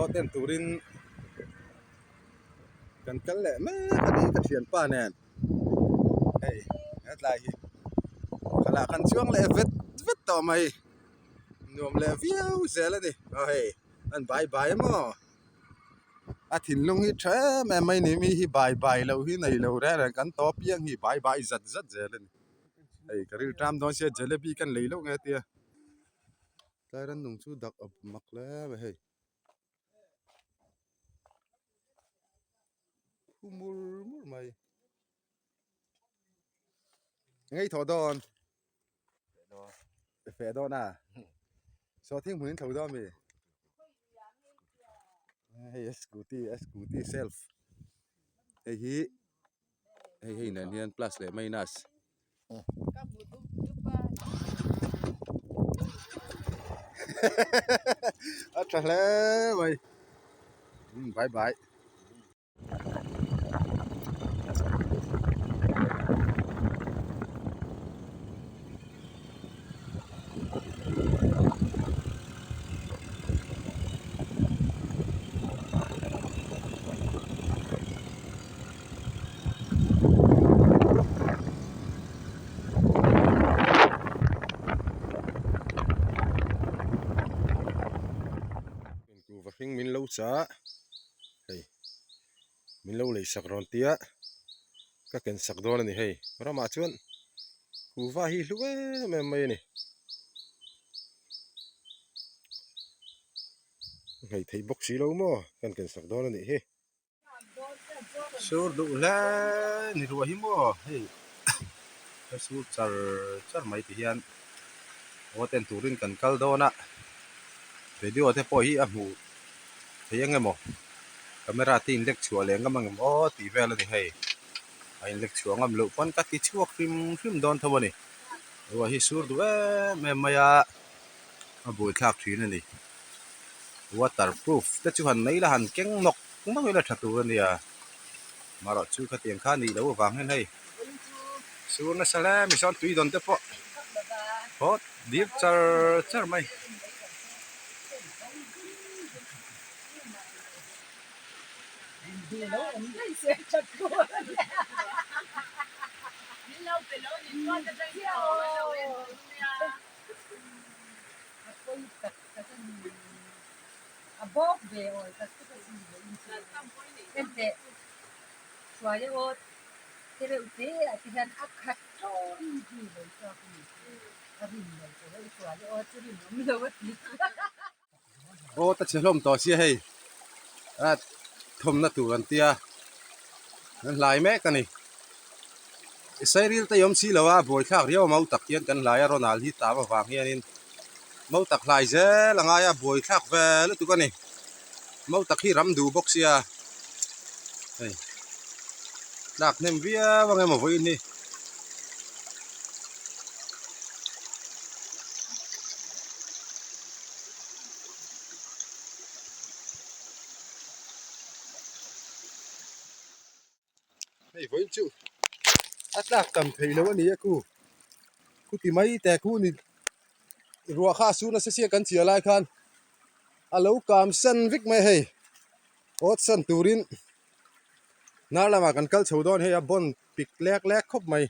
อเต้นตูรินกันกันแหละแม่คดีกระเทียนป้าแน่นเฮ้ยนั่นไรขณะกันช่วงเลยเวทต่อไม่นวมเลยวิวเสียแล้วดิเฮ้ยอันบายมั้งอาทิตย์ลงฮิตแม่ไม่นี่มีฮิบายเราฮิในเราแร่กันต่อเพียงฮิบายจัดเสียเลยเฮ้ยกระดิ่งตามโดนเสียเจเลบีกันเลยลูกไงเตี้ยแต่รันนุ่งชูดักอับมักแล้วเฮ้ยมูไม่ไงถอดอนเฟดอนอ่ะชอบทิ้งมือถอดอนมีเฮ้ยสกูตี้เซลฟ์เฮ้ยนั่นเฮียนพลัสเลยไม่นัสอัตราเลยไปบายกูว่าพิงมินลูซ่าเฮ้ยมินลูเลยสักรอนเตียก็เกินสักดอนนี่เฮ้ยเรามาชวนกูว่าฮิลูไม่นี่เฮ้ยไทยบ็อกซี่เราโม่กันเกินสักดอนนี่เฮ้ยสูดดูแลนี่รัวหิโม่เฮ้ยสูดจาร์ไม่ที่เฮียนว่าเต้นตูรินกันกัลโดนะเดี๋ยวเทปฮีอ่ะหูเฮียงไงโม่kamera tin lek chua leng gamang o ti vel ni hei ai lek chua ngam lu pon ka ti chua krim don thawani wa hi sur du me maya a boi thak thin ani waterproof ta chu han nei la han keng nok mang ila thatu ani ya maro chu ka tiang kha ni lo wang hen hei sur na sala mi son tui don te po hot deep char mai Hello, hindi siya chat ko. Hello, ni ko ta siya. Ako kasi abog be o kasi hindi. Suaya o tere ute atihan akhaton hibo sa akin. Abin mo so suaya o tere mo lawat ni. o ta chelom to sia hei a thom na tu an tia nan lai me ka ni sai ril ta yom si lawa boi khak riaw mau tak tian kan lai ronal hi ta wa wang hianin mau tak lai je langa ya boi khak vel tu ka ni mau tak hi ram du box sia hei dak nem via wang em voi ni hei voi chu atlak tam thei lo ani ku ti mai te ku ni ruwa kha su na se sia kan chia lai khan alo kam san vik mai hei ot san turin nar lama kan kal chodon hei a bon pik lek khop mai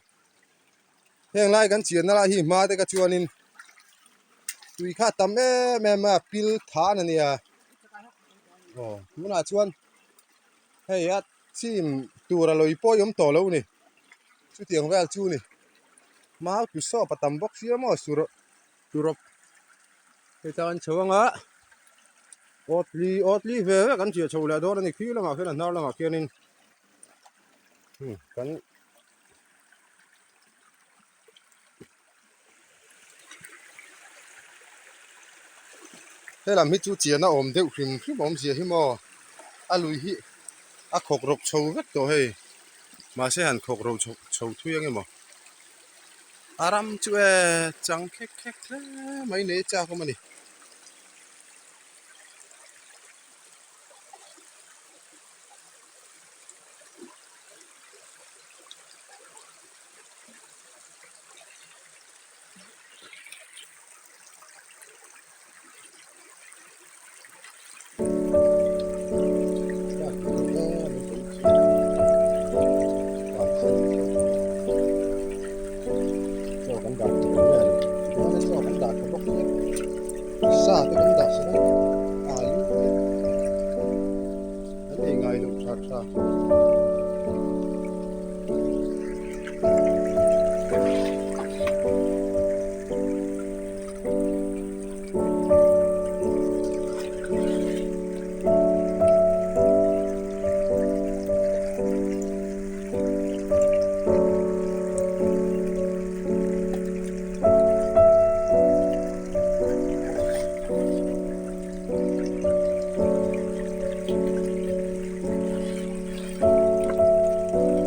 heng lai kan chia na la hi ma te ka chuanin tui kha tam ma pil tha na nia o muna chuan hei at sim tura loi po yom to lo ni chu tiang vel chu ni mau tu so patam box sia mo surop hei tan chawanga otli ve kan chia chho la do ni khi lama khena nar lama khianin kan thế làm hít chú chia nó ôm theo khrim ôm chia hi mò a lùi hi a khóc rộc sầu vết tổ hay mà sẽ hẳn khóc rộc sầu thui nghe mò aram chú chẳng khét thế mấy nế cha không mà nè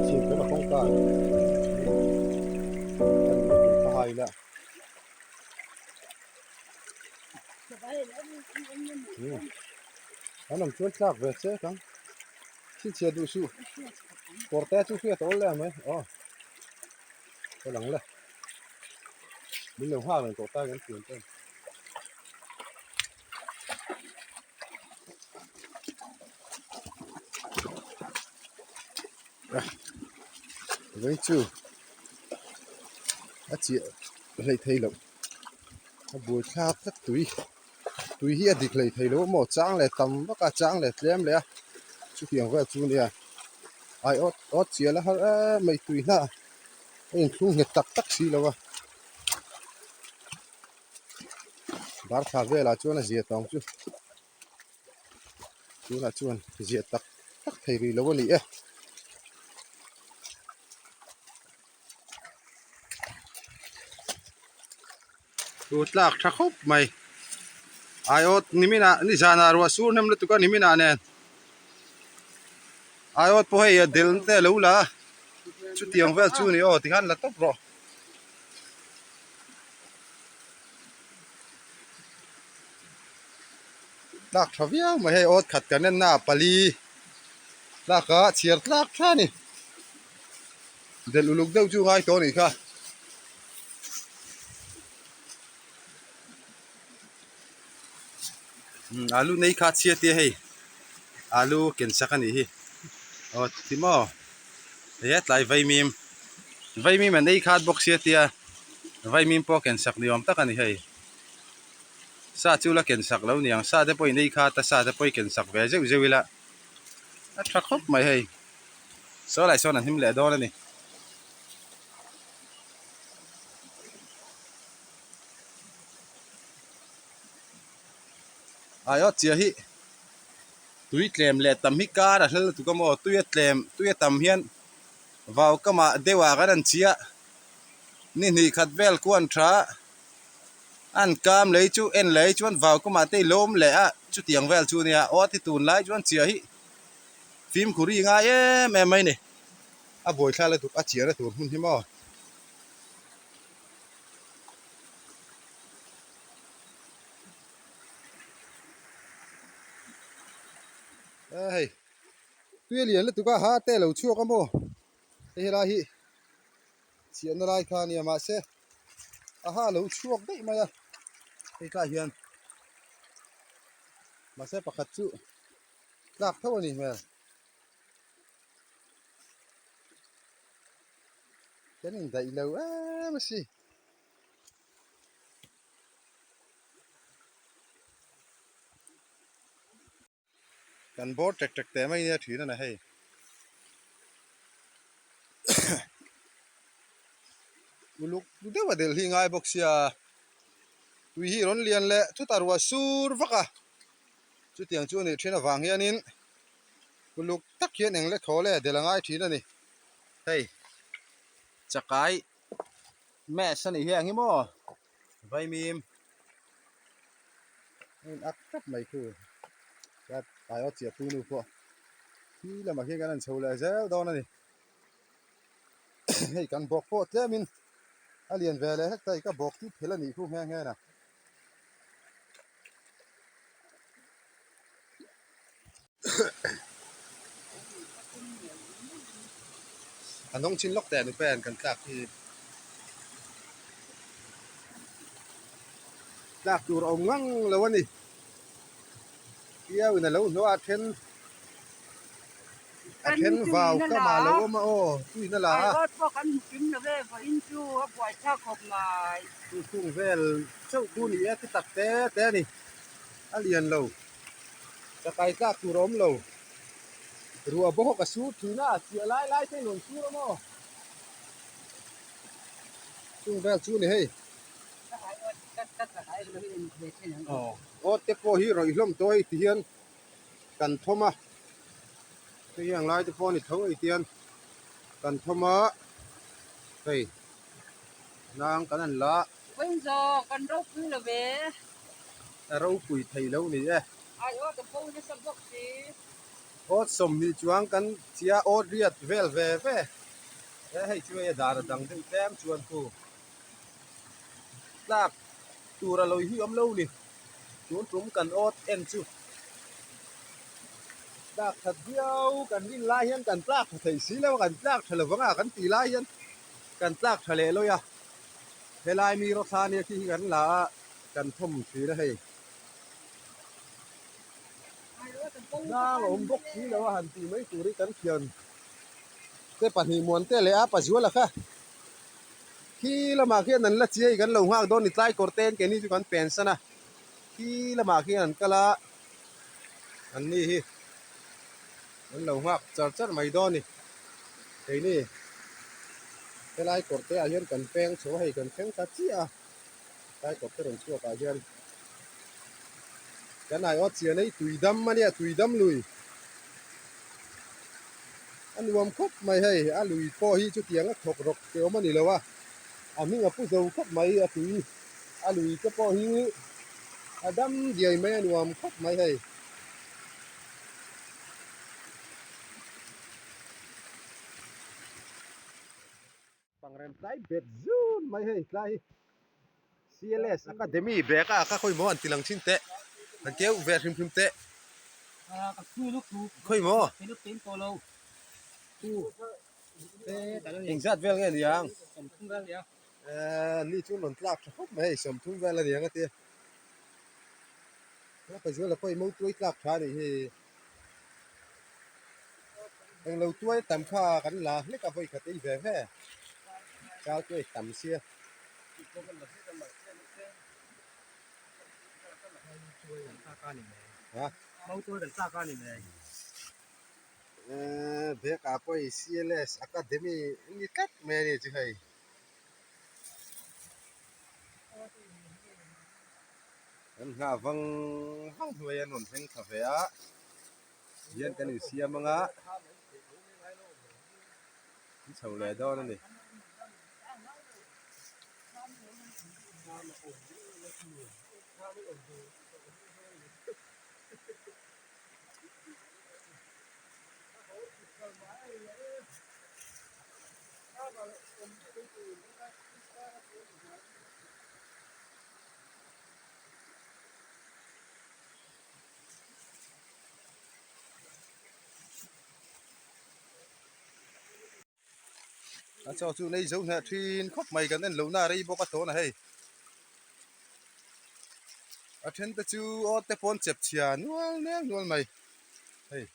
ชิมกันมาของกันอันนี้ก็หายละอันนั้นชวนชักเวทเซ่กันที่เชียดูสูปอร์เตจูเฟียตัวเล่ไหมอ๋อตัวหลังเลยมีเรื่องห้าเลยตัวใต้กันเปลี่ยนเป็นเว้ยจูอาเจียเลยไทยแล้วบัวชาบสักตุยเฮียดิเลยไทยแล้วหมดจ้างเลยตำก็กะจ้างเลยเตรียมเลยชุดเพียงว่าจูเนี่ยไออดเจียแล้วฮะไม่ตุยหน้าเอ็งทุ่งเห็ดตักสีแล้ววะบาร์คาเวลาชวนเจียตองจูน่าชวนเจียตักไทยรีแล้ววันนี้ดูตลากทักคบไหมไออดนิมินานี่จานารวสูนนั่นเลยตุกันนิมินาเนี่ยไออดพอให้เดินเตะลูล่ะชุดที่ยังเวลจูนี่โอ้ที่ขันละตบรอลากทวียไม่ให้อดขัดกันนั่นหน้าปลีลากก็เฉียดลากแค่นี้เดินลุกเดินจูง่ายตัวนี้ค่ะอาลูในขาเชียตีให้อาลูเกินสักนี่ฮิโอ้ที่มอเฮ้ยไลไวมีมมันในขาดบอกเชียตีไวมีมพอเกินสักนิยมตะกันนี่ให้ซาจูละเกินสักแล้วเนี่ยซาจะไปในขาดแต่ซาจะไปเกินสักเวเจวิละทักคบไม่ให้โซไลโซนั่นหิมเหลือดอนนี่อายอดเจียฮิตุยเตลมเละตำฮิการะแล้วตุกมอตุยเตลมตุยตำเฮียนวาวก็มาเดวากันเชียนี่ขัดเวลกวนทราอันกามเลยจูเอ็นเลยจวนวาวก็มาเตล้มเลยอะจุดเตียงเวลจูเนี่ยออที่ตูนไล่จวนเชียฮิฟิล์มขุรีง่ายแม่ไม่เนี่ยอ่ะบ่อยแค่เลยถูกอ่ะเชียเลยถูกหุ่นที่มอเฮ้ยตุยเลียนเลยถูกอ่ะฮะเตะเหลวชั่วกันบ่เฮ้ยไรฮิเชียนอะไรข้าเนี่ยมาเสอ่ะฮะเหลวชั่วได้ไหมอ่ะเฮ้ยข้าเฮียนมาเสประคัดจูลากเท่านี้แม่แค่นี้ได้แล้วมาสิกันบอสแตกแต่ไม่เนี่ยถือนั่นนะให้กูลุกดูเดี๋ยวว่าเดี๋ยวที่ง่ายบอกเสียวิธีร้อนเรียนแหละทุกตารัวสูรฟักอะจุดเตียงจูนี่เทรนวางเฮียนินกูลุกตักเขียนเองเล็กขอเลยเดี๋ยวง่ายถือนั่นนี่เฮ้ยจะกายแม่สนิทเฮียงี้มั้งใบมีมอักตับไม่คือจะตายเอาเสียตูนูพอที่เรามาเขียนกันนั่นโชว์เลยเจ้าดอนนั่นนี่ให้กันบอกพอเจ้ามินอาเรียนเวลเลยแต่ก็บอกที่เพลนี่คู่แง่ๆนะอันน้องชินล็อกแต่หนูแฟนกันจากที่จากตัวเรางั้งแล้ววันนี้เกี่ยวนั่นแล้วหนูอาเทนวาวก็มาแล้วว่ามาโอ้ที่นั่นล่ะ ไอ้ก็พวกกันกินนะเว้ยพออินจูเขาปล่อยชาขบมาคือคุ้งเวลเจ้าคู่นี้ที่ตักแต่นี่อาเรียนเราจะไปซากตุรมเรารัวบ่กระสูทีน่าเสียไล่เส้นหนุนสู้แล้วมั้งคุ้งเวลสู้นี่เฮ้ยอ๋อโอ้เต็ปโอฮีเราอีกล้มตัวไอ้เทียนกันทมะที่อย่างไรเต็ปโอนี่เท่าไอ้เทียนกันทมะเฮ้ยนางกันนั่นละวิ่งโซกันรบคือละเว้ยเราคุยไทยแล้วนี่เอ้ไอ้ก็จะพูดในสมบัติสิ โอ๊ตสมมีจวงกันเสียโอ๊ตเรียดเวลเว่เว่ให้ช่วยดาร์ดังดึงแต้มชวนกูลากตัวเราหิ้วมเล่านี่ชวนกลุ่มกันโอ๊ตเอ็นชูลากถัดเดียวกันวิ่งไล่ยันกันลากไถสีแล้วกันลากทะเลวังอ่ะกันตีไล่ยันกันลากทะเลเลยอ่ะเวลามีรถทานี่ที่กันละกันทุ่มสีนะให้น่าอมบกสีแล้วหันตีไม่ตัวนี้กันเขียนเต้ปันหิมวนเต้เลยอ่ะปัจจุบันละค่ะที่ละมาเขียนนั้นละเจียกันลงห้างโดนนิสัยกอร์เตนแกนี่จุกันเป็นซะนะที่ละมาเขียนนั้นก็ละอันนี้มันลงห้างจัดไม่โดนนี่ไอ้นี่เวลากอร์เตอาเย็นกันแป้งโชว์ให้กันแข็งตัดเจียได้กอร์เตรงชั่วอาเย็นกันไอ้ออดเสียนี่ตุยดำมาเนี่ยตุยดำลุยอันรวมครบไม่ให้อันลุยพอฮีจุดเตียงก็ถกรกเกี่ยวมันนี่เลยว่าอันนี้กับผู้เฒ่าครบไม่อะตุยอันลุยก็พอฮีอันดำเดียไม่อันรวมครบไม่ให้ฟังเรมไซเบ็ดซูนไม่ให้ใคร CLS Academy เบรกอะค่อยมออันติลังชินเตะอันเกี่ยวเวทพิมเตะ กับคู่ลูกคู่ ค่อยมอ เป็นลูกเป็นโตโลคู่แต่ละ อิ นี่ งจัดเวลไงเดียง ผมทุ่งเรื่องเดียว นี่ชุนหล่นกลับครบไม่ให้สมทุ่มเวลาเดียงก็เตะแล้วไปช่วยเราค่อยมุ่งตัวกลับช้าดิเฮ้เองเราตัวต่ำค่ากันละเล็กกับไปขัดอีแฝงเจ้าตัวต่ำเสียฮะ mau tôi được sao con này เบรกอะไป CLS Academy นี่กัดแม่นี่จะให้อันหาฟังหวยนนเพ่งคาเฟ่อะเย็นกันอยู่เสียมังอะที่เฉาแหล่ดอนั่นนี่cho chú này giống là thiên khóc mày cái nên lâu na đây bốc cái tổ này ở trên ta chú ở tế pon chẹp chìa nuôi mày hey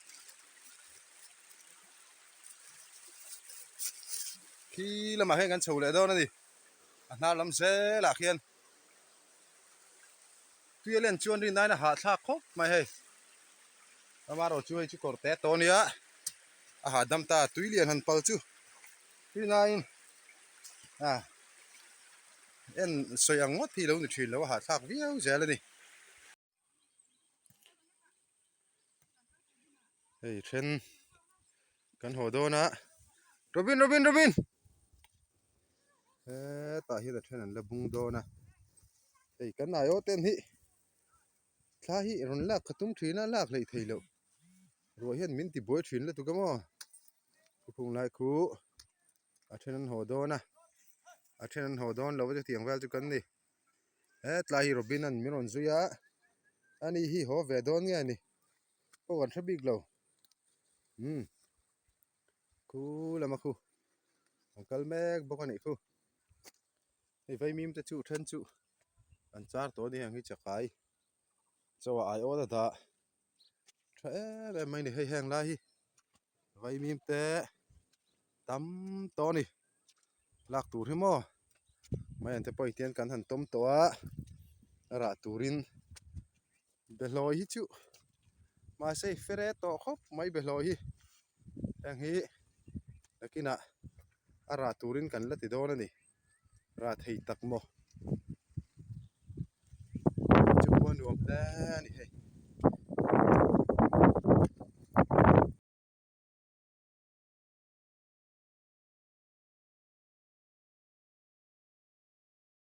khi là mà hay ngắn sầu lại đâu này na làm dễ là khiên tuy lên chuôn đi này là hạ thác khóc mày hey mà rồi chú hay chú cột té tổ này á à đâm ta túi liền hẳn bao chú tuy này à em xoay ăn ngót thì đâu được chuyện đâu hạ thác víu dễ lên đi hey trên căn hồ đô nè Robin ta hi da then la bung do na ei kan ayo ten hi thla hi ron lak khatum thina lak lei theilo ro hian min ti boy thin la tu kamo phung lai khu a then ho do na a then ho don lo ja tiang vel chu kan ni tla hi Robin an mi ron zuya ani hi ho ve don nge ni ko wan thabik lo khu lama khu kal mek bokani khu ei vai mim te chu then chu an char to ni hang hi chakai chawa ai o da the mai ni hei hang lai hi vai mim te tam to ni lak tur hi mo mai an te poi tian kan han tom to a ra turin beloi hi chu ma sei fere to khop mai beloi hi hang hi lakina ara turin kan la ti do na ni ra thei tak mo chu bon nuam te ni hei